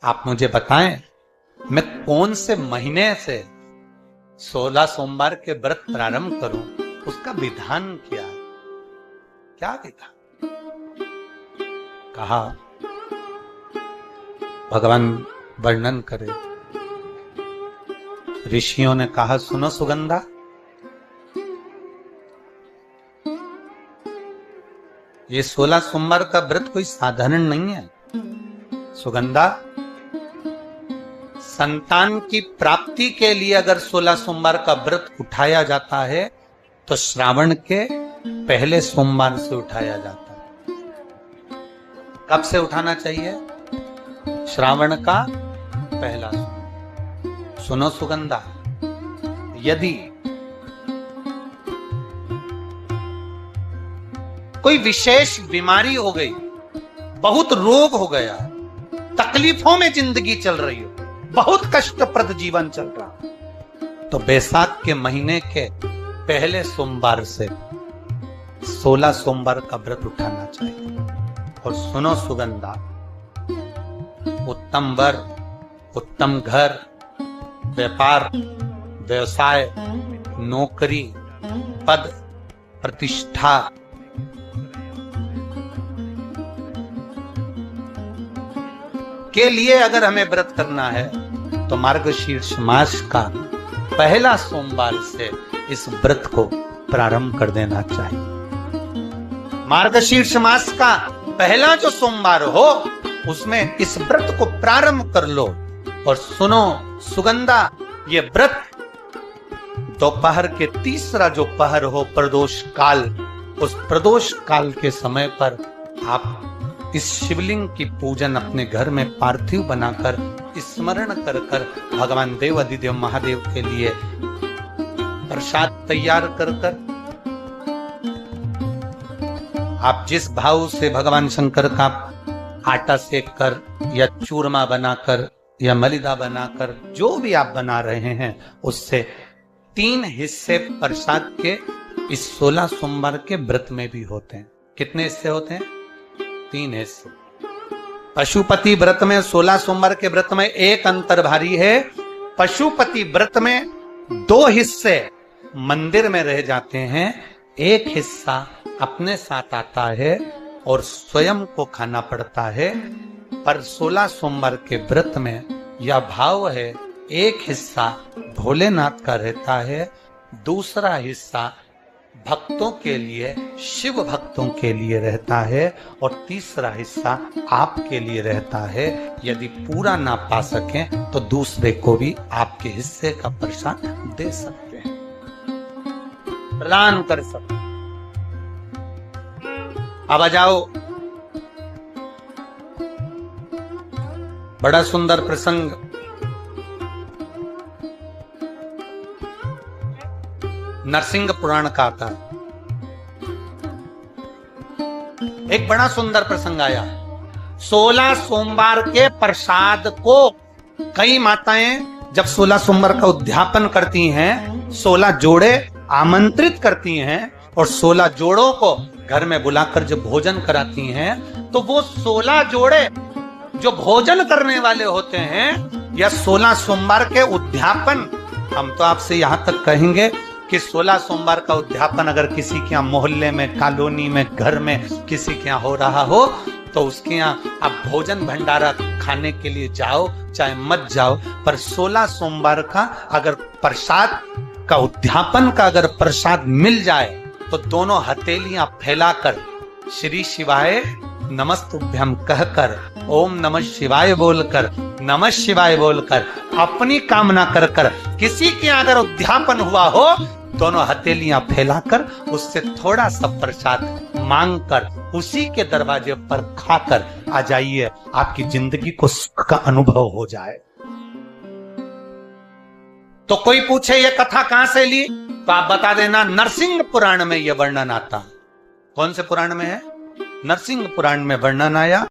आप मुझे बताएं मैं कौन से महीने से 16 सोमवार के व्रत प्रारंभ करूं, उसका विधान क्या विधान? कहा भगवान वर्णन करे। ऋषियों ने कहा सुनो सुगंधा, ये 16 सोमवार का व्रत कोई साधारण नहीं है। सुगंधा, संतान की प्राप्ति के लिए अगर 16 सोमवार का व्रत उठाया जाता है तो श्रावण के पहले सोमवार से उठाया जाता है। कब से उठाना चाहिए? श्रावण का पहला सोमवार। सुनो सुगंधा, यदि कोई विशेष बीमारी हो गई, बहुत रोग हो गया, तकलीफों में जिंदगी चल रही हो, बहुत कष्टप्रद जीवन चल रहा, तो बैसाख के महीने के पहले सोमवार से 16 सोमवार का व्रत उठाना चाहिए। और सुनो सुगंधा, उत्तम वर, उत्तम घर, व्यापार, व्यवसाय, नौकरी, पद, प्रतिष्ठा, के लिए अगर हमें व्रत करना है तो मार्गशीर्ष मास का पहला सोमवार से इस व्रत को प्रारंभ कर देना चाहिए। मार्गशीर्ष मास का पहला जो सोमवार हो उसमें इस व्रत को प्रारंभ कर लो। और सुनो सुगंधा, ये व्रत दोपहर के तीसरा जो पहर हो, प्रदोष काल, उस प्रदोष काल के समय पर आप इस शिवलिंग की पूजन अपने घर में पार्थिव बनाकर स्मरण कर कर भगवान देव अधिदेव महादेव के लिए प्रसाद तैयार कर कर आप जिस भाव से भगवान शंकर का आटा सेक कर या चूरमा बनाकर या मलिदा बनाकर जो भी आप बना रहे हैं, उससे 3 हिस्से प्रसाद के इस 16 सोमवार के व्रत में भी होते हैं। कितने हिस्से होते हैं? 3 हिस्से। पशुपति व्रत में 16 सोमवार के व्रत में एक अंतर भारी है। पशुपति व्रत में 2 हिस्से मंदिर में रह जाते हैं, एक हिस्सा अपने साथ आता है और स्वयं को खाना पड़ता है। पर 16 सोमवार के व्रत में यह भाव है, एक हिस्सा भोलेनाथ का रहता है, दूसरा हिस्सा भक्तों के लिए, शिव भक्तों के लिए रहता है, और तीसरा हिस्सा आपके लिए रहता है। यदि पूरा ना पा सकें तो दूसरे को भी आपके हिस्से का प्रसाद दे सकते हैं, प्रदान कर सकते हैं। अब आ जाओ, बड़ा सुंदर प्रसंग नरसिंह पुराण का आता है। एक बड़ा सुंदर प्रसंग आया। 16 सोमवार के प्रसाद को कई माताएं जब 16 सोमवार का उद्यापन करती हैं, 16 जोड़े आमंत्रित करती हैं और 16 जोड़ों को घर में बुलाकर जब भोजन कराती हैं, तो वो 16 जोड़े जो भोजन करने वाले होते हैं या 16 सोमवार के उद्यापन, हम तो आपसे यहां तक कहेंगे कि 16 सोमवार का उद्यापन अगर किसी के यहाँ मोहल्ले में, कॉलोनी में, घर में किसी के यहाँ हो रहा हो तो उसके यहाँ आप भोजन भंडारा खाने के लिए जाओ चाहे मत जाओ, पर 16 सोमवार का अगर प्रसाद का उद्यापन का अगर प्रसाद मिल जाए तो दोनों हथेलियां फैलाकर श्री शिवाय नमस्तुभ्यम कहकर, ओम नमः शिवाय बोलकर, नमः शिवाय बोलकर, अपनी कामना कर कर किसी के अगर उद्यापन हुआ हो, दोनों हथेलियां फैलाकर उससे थोड़ा सा प्रसाद मांगकर उसी के दरवाजे पर खाकर आ जाइए, आपकी जिंदगी को सुख का अनुभव हो जाए। तो कोई पूछे ये कथा कहां से ली, तो आप बता देना नरसिंह पुराण में यह वर्णन आता। कौन से पुराण में है? नरसिंह पुराण में वर्णन आया।